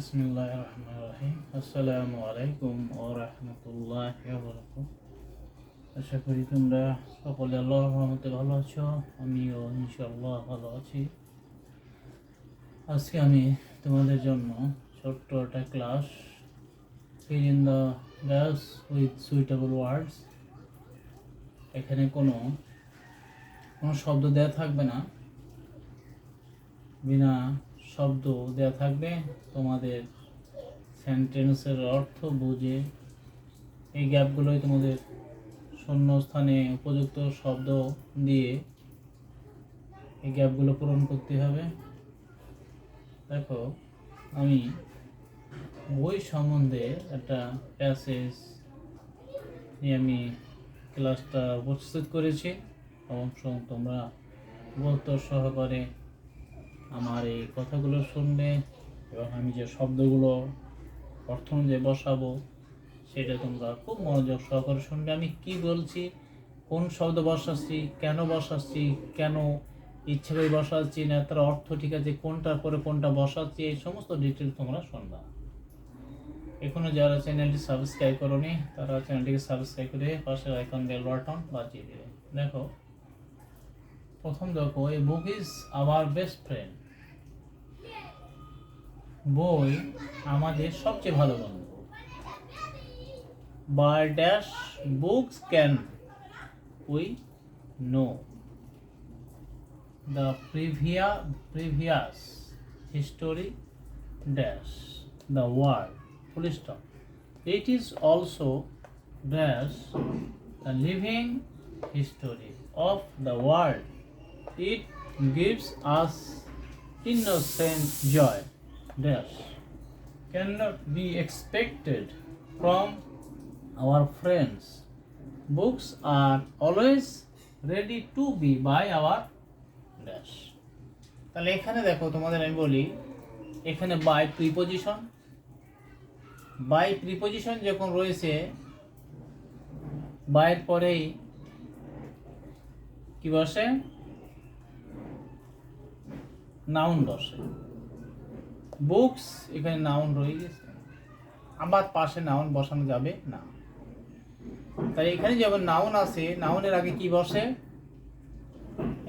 বিসমিল্লাহিররহমানিররহিম। আসসালামু আলাইকুম ওয়া রাহমাতুল্লাহি ওয়া বারাকাতুহু। আশা করি তোমরা সকলে আল্লাহর রহমতে ভালো আছো, আমিও ইনশাআল্লাহ ভালো আছি। আজকে আমি তোমাদের জন্য ছোট্ট একটা class, fill in the gaps with suitable words। এখানে কোনো শব্দ দেওয়া থাকবে না, বিনা শব্দ দেওয়া থাকবে। তোমাদের সেন্টেন্সের অর্থ বুঝে এই গ্যাপগুলোই তোমাদের শূন্যস্থানে উপযুক্ত শব্দ দিয়ে এই গ্যাপগুলো পূরণ করতে হবে। দেখো, আমি বই সম্বন্ধে একটা প্যাসেজ নিয়ে আমি ক্লাসটা উপস্থিত করেছি এবং তোমরা গুরুত্ব সহকারে আমার এই কথাগুলো শুনবে এবং আমি যে শব্দগুলো অর্থ অনুযায়ী বসাবো সেটা তোমরা খুব মনোযোগ সহকারে শুনবে। আমি কি বলছি, কোন শব্দ বসাচ্ছি, কেন বসাচ্ছি, কেন ইচ্ছে করে বসাচ্ছি না, তার অর্থ ঠিক আছে, কোনটার পরে কোনটা বসাচ্ছি, এই সমস্ত ডিটেল তোমরা শুনবা। এখনো যারা চ্যানেলটি সাবস্ক্রাইব করোনি তারা চ্যানেলটিকে সাবস্ক্রাইব করে পাশে আইকন বেল বাটন বাজিয়ে দেবে। দেখো, প্রথম দেখো, a book is our best friend. বই আমাদের সবচেয়ে ভালো বন্ধু। By dash books can we know the previous history dash the world full stop. It is also dash the living history of the world. It gives us innocent joy dash cannot be expected from our friends. Books are always ready to be by our dash. তাহলে এখানে দেখো, তোমাদের আমি বলি, এখানে by preposition যখন রয়েছে, বাইয়ের পরেই কি বসে? নাউন বসে। বুকস এখানে নাউন রয়ে গেছে, আবার পাশে নাউন বসানো যাবে না। তাই এখানে যখন নাউন আসে, নাউনের আগে কি বসে?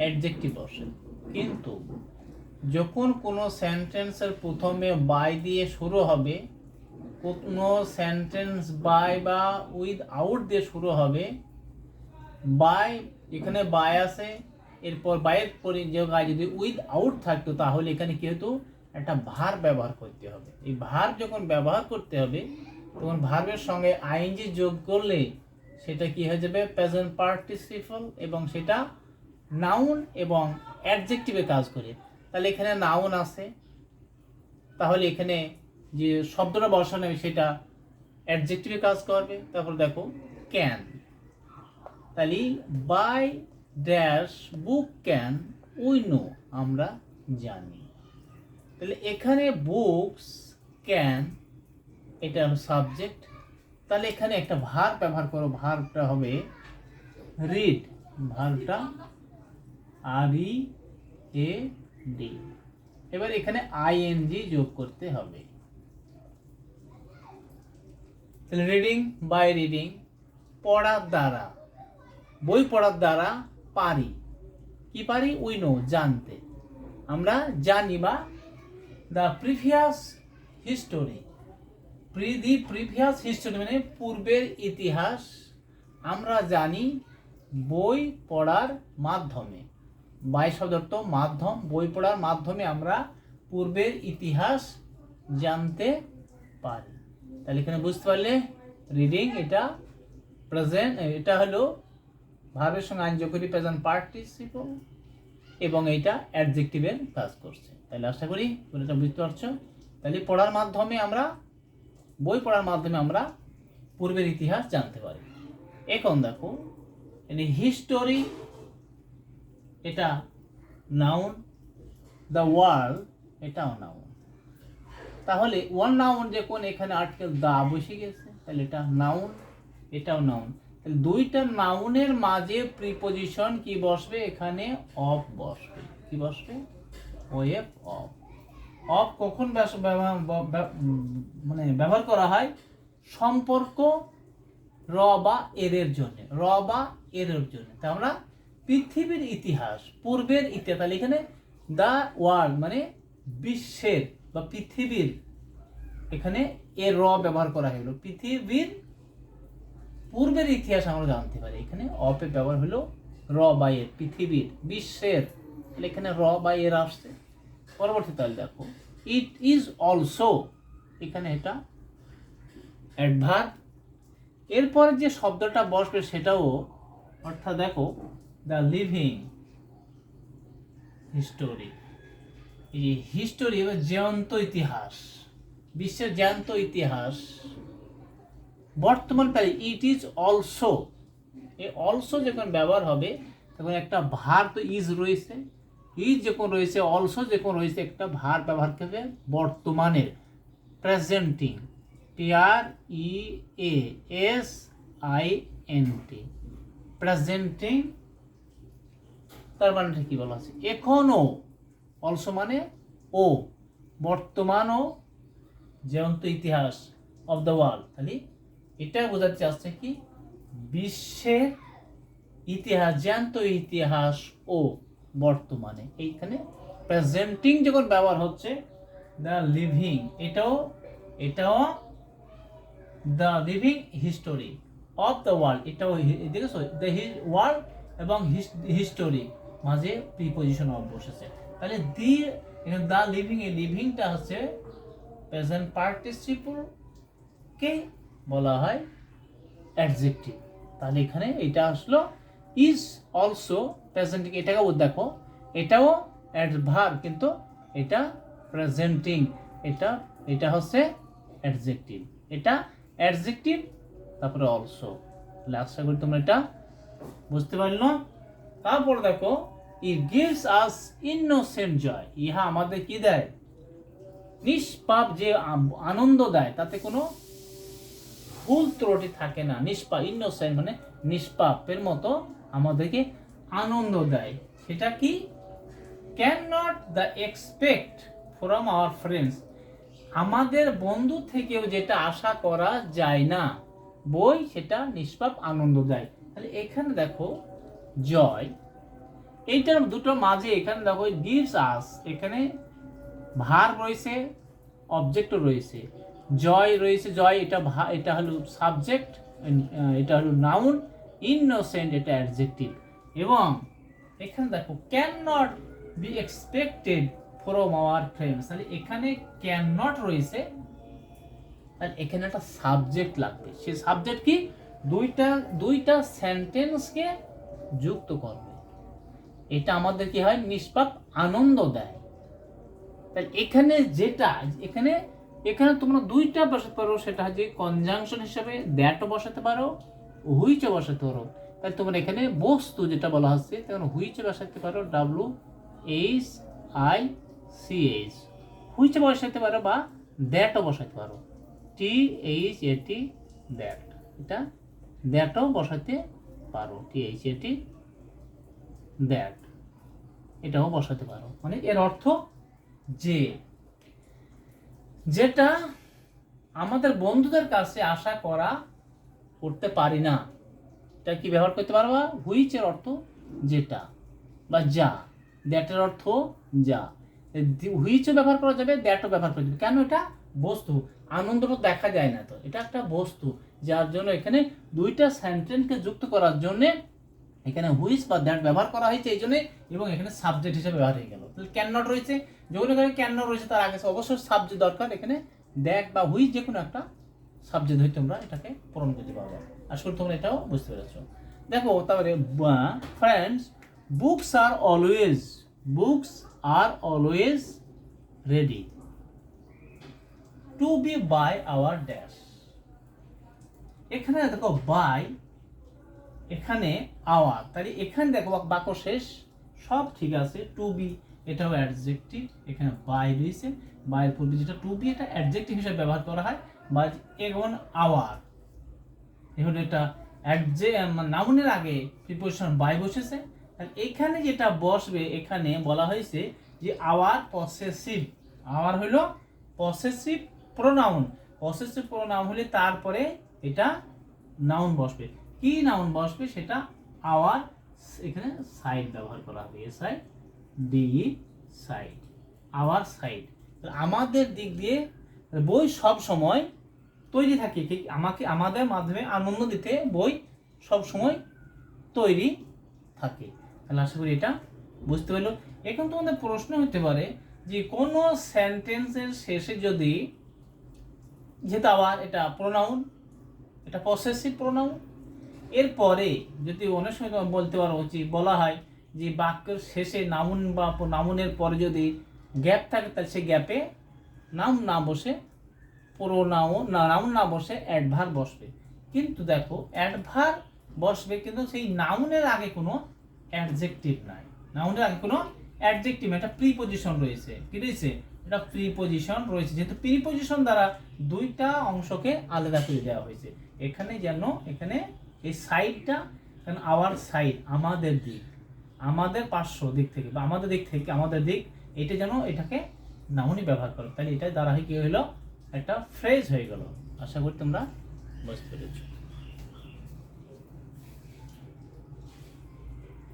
অ্যাডজেক্টিভ বসে। কিন্তু যখন কোনো সেন্টেন্সের প্রথমে বাই দিয়ে শুরু হবে, কোনো সেন্টেন্স বাই বা উইথ আউট দিয়ে শুরু হবে, বাই এখানে বাই আছে, এরপর বাইয়ের পরে জায়গায় যদি উইথ আউট থাকতো তাহলে এখানে কি হতো? একটা ভার্ব ব্যবহার করতে হবে। এই ভার্ব যখন ব্যবহার করতে হবে তখন ভার্বের সঙ্গে আইএনজি যোগ করলে সেটা কি হয়ে যাবে? প্রেজেন্ট পার্টিসিপল, এবং সেটা নাউন এবং অ্যাডজেক্টিভে কাজ করে। তাহলে এখানে নাউন আছে, তাহলে এখানে যে শব্দটা বসানো হবে সেটা অ্যাডজেক্টিভে কাজ করবে। তারপর দেখো, ক্যান, তাহলে by dash book can we know, আমরা জানি। তাহলে এখানে বুকস ক্যান, এটা হলো সাবজেক্ট। তাহলে এখানে একটা ভার্ব ব্যবহার করো, ভার্বটা হবে রিড, ভার্বটা READ। এবার এখানে আইএনজি যোগ করতে হবে। তাহলে রিডিং, বাই রিডিং, পড়ার দ্বারা, বই পড়ার দ্বারা পারি। কি পারি? উই নো, জানতে, আমরা জানি। বা the previous history, previous history মানে পূর্বের ইতিহাস, আমরা জানি বই পড়ার মাধ্যমে। বাই শব্দ অর্থ মাধ্যম, বই পড়ার মাধ্যমে আমরা পূর্বের ইতিহাস জানতে পারি। তাহলে এখানে বুঝতে পারলে রিডিং এটা প্রেজেন্ট, এটা হলো ভার্বের সঙ্গে আইন যোগ করি প্রেজেন্ট পার্টিসিপল, এবং এইটা অ্যাডজেক্টিভের কাজ করছে। তাহলে আশা করি এটা বুঝতে পারছো। তাহলে পড়ার মাধ্যমে আমরা, বই পড়ার মাধ্যমে আমরা পূর্বের ইতিহাস জানতে পারি। এখন দেখো, হিস্টোরি এটা নাউন, দ্য ওয়ার্ল্ড এটাও নাউন। তাহলে ওয়ান নাউন যখন এখানে আর্টিকেল দা বসে গেছে, তাহলে এটা নাউন, এটাও নাউন। তাহলে দুইটা নাউনের মাঝে প্রিপোজিশন কি বসবে? এখানে অফ বসবে। কি বসবে? Web of. অফ কখন মানে ব্যবহার করা হয়? সম্পর্ক র বা এর জন্য, র বা এর জন্য। তা আমরা পৃথিবীর ইতিহাস, পূর্বের ইতিহাস, তাহলে এখানে দ্য ওয়ার্ল্ড মানে বিশ্বের বা পৃথিবীর, এখানে এর র ব্যবহার করা হলো। পৃথিবীর পূর্বের ইতিহাস আমরা জানতে পারি, এখানে অপের ব্যবহার হলো র বা এর, পৃথিবীর, বিশ্বের, তাহলে এখানে র বা এর আসছে। পরবর্তী তাহলে দেখো, ইট ইজ অলসো, এখানে এটা অ্যাডভার্ব। এরপরে যে শব্দটা বসবে সেটাও, অর্থাৎ দেখো দ্য লিভিং হিস্টোরি, এই হিস্টোরি বা জ্যান্ত ইতিহাস, বিশ্বের জ্যান্ত ইতিহাস, বর্তমান কালে ইট ইজ অলসো, এই অলসো যখন ব্যবহার হবে তখন একটা ভার তো ইজ রয়েছে, ইজ যখন রয়েছে, অলসো যখন রয়েছে, একটা ভার ব্যবহার করবে বর্তমানের, প্রেজেন্টিং, PREASINT, প্রেজেন্টিং। তার মানে কি বলা আছে? এখনো, অলসো মানে ও, বর্তমানও জ্যান্ত ইতিহাস অফ দ্য ওয়ার্ল্ড, তাহলে এটা বোঝাতে চাচ্ছে কি বিশ্বের ইতিহাস, জ্যান্ত ইতিহাস ও বর্তমানে। এইখানে প্রেজেন্টিং যখন ব্যবহার হচ্ছে, দ্য লিভিং, এটাও the living history of the world, এটাও দেখেছো দ্য ওয়ার্ল্ড এবং হিস্টোরি মাঝে প্রিপজিশন অফ বসেছে। তাহলে দি, দ্য লিভিং, এই লিভিংটা হচ্ছে প্রেজেন্ট পার্টিসিপল কে বলা হয় অ্যাডজেক্টিভ। তাহলে এখানে এটা আসলো ইজ অলসো প্রেজেন্টিং, এটাকেও দেখো এটাও অ্যাডভার্ব কিন্তু এটা প্রেজেন্টিং, এটা হচ্ছে অ্যাডজেক্টিভ, এটা অ্যাডজেক্টিভ, তারপরে অলসো। তাহলে আশা করি তোমরা এটা বুঝতে পারলো। তারপর দেখো, ইট গিভস আস ইনোসেন্ট জয়, ইহা আমাদের কি দেয়? নিষ্পাপ যে আনন্দ দেয়, তাতে কোনো ভুল ত্রুটি থাকে না। নিষ্পাপ, ইনোসেন্ট মানে নিষ্পাপের মতো আমাদেরকে আনন্দ দেয়। সেটা কি? Can not the expect from our friends, আমাদের বন্ধু থেকেও যেটা আশা করা যায় না, বই সেটা নিষ্পাপ আনন্দ দেয়। তাহলে এখানে দেখো জয়, এইটার দুটো মাঝে এখানে দেখো গিভস আস, এখানে ভার্ব রয়েছে, অবজেক্টও রয়েছে, জয় রয়েছে, জয় এটা হলো সাবজেক্ট, এটা হলো নাউন, ইনোসেন্ট এটা অ্যাডজেক্টিভ। এবং এখানে দেখো can not be expected from our friends, তাহলে এখানে ক্যান নট রয়েছে, তাহলে এখানে একটা সাবজেক্ট লাগবে। সেই সাবজেক্ট কি? দুইটা সেন্টেন্সকে যুক্ত করবে, এটা আমাদের কি হয়? নিষ্পাপ আনন্দ দেয়। তাহলে এখানে যেটা, এখানে তোমরা দুইটা বসাতে পারো, সেটা হচ্ছে কনজাংশন হিসাবে দ্যাটও বসাতে পারো, হুইচও বসাতে পারো। তাহলে তোমরা এখানে বস্তু যেটা বলা হচ্ছে, তখন হুইচও বসাতে পারো, WHICH, হুইচও বসাতে পারো, বা দ্যাটও বসাতে পারো, THAT, দ্যাট, এটা দ্যাটও বসাতে পারো, THAT, দ্যাট, এটাও বসাতে পারো। মানে এর অর্থ যে যেটা আমাদের বন্ধুদের কাছে আশা করতে পারি না, এটা কি ব্যবহার করতে পারবা? হুইচ এর অর্থ যেটা, বা যা, দ্যাটের অর্থ যা, হুইচও ব্যবহার করা যাবে, দ্যাটও ব্যবহার করা যাবে। কেন? এটা বস্তু, আনন্দ তো দেখা যায় না, তো এটা একটা বস্তু, যার জন্য এখানে দুইটা সেন্টেন্সকে যুক্ত করার জন্য এখানে হুইচ বা দ্যাট ব্যবহার করা হয়েছে এই জন্য, এবং এখানে সাবজেক্ট হিসেবে ব্যবহার হয়ে গেল। তাহলে ক্যান নট রয়েছে, যখন এখানে ক্যান নট রয়েছে তার আগে অবশ্যই সাবজেক্ট দরকার, এখানে দ্যাট বা হুইচ যে কোনো একটা সাবজেক্ট হয়ে তোমরা এটাকে পূরণ করতে পারবে। আশা করি তোমরা এটাও বুঝতে পেরেছো। দেখো তারপরে friends, books are always ready to be by our dash. এখানে দেখো বাই, এখানে আওয়ার, তাহলে এখানে দেখো বাক্য শেষ সব ঠিক আছে। টু বি এটাও অ্যাডজেক্টিভ, এখানে বাই রয়েছে, বাইয়ের পূর্বে যেটা টু বি এটা অ্যাডজেক্টিভ হিসেবে ব্যবহার করা হয়। বা এখন আওয়ার, এখন এটা নাউনের আগে প্রিপোজিশন বাই বসেছে, তাহলে এখানে যেটা বসবে, এখানে বলা হয়েছে যে আওয়ার পসেসিভ আওয়ার হলো পসেসিভ প্রোনাউন। পসেসিভ প্রোনাউন হলে তারপরে এটা নাউন বসবে। কি নাউন বসবে সেটা আওয়ার, এখানে সাইড ব্যবহার করা হবে, SI D side, hour side. আমাদের দিক দিয়ে বই সব সময় তৈরি থাকে, আমাকে আমাদের মাধ্যমে আনন্দ দিতে বই সব সময় তৈরি থাকে। তাহলে আশা করি এটা বুঝতে পারলো। এখন তোমাদের প্রশ্ন হতে পারে যে কোনো সেন্টেন্সের শেষে যদি, যেহেতু আবার এটা প্রোনাউন, এটা পসেসিভ প্রোনাউন, এরপরে যদি অনেক সময় তোমার বলতে পারো বলা হয় যে বাক্যের শেষে নাউন বা নাউনের পরে যদি গ্যাপ থাকে তাহলে সেই গ্যাপে নাউন না বসে প্রোনাউন, নাউন না বসে অ্যাডভার্ব বসবে। কিন্তু দেখো অ্যাডভার্ব বসবে কিন্তু সেই নাউনের আগে কোনো অ্যাডজেক্টিভ নাই, নাউনের আগে কোনো অ্যাডজেক্টিভ, এটা প্রিপজিশন রয়েছে। কি রয়েছে? এটা প্রিপজিশন রয়েছে। যেহেতু প্রিপজিশন দ্বারা দুইটা অংশকে আলাদা করে দেওয়া হয়েছে। এখানে যেন এখানে এই সাইডটা, কারণ আওয়ার সাইড আমাদের দিক, আমাদের পার্শ্ব দিক থেকে বা আমাদের দিক থেকে, আমাদের দিক, এটা যেন এটাকে নাউনই ব্যবহার করো। তাহলে এটা দ্বারা কি হলো? একটা ফ্রেজ হয়ে গেল। আশা করি তোমরা বুঝতে পেরেছো।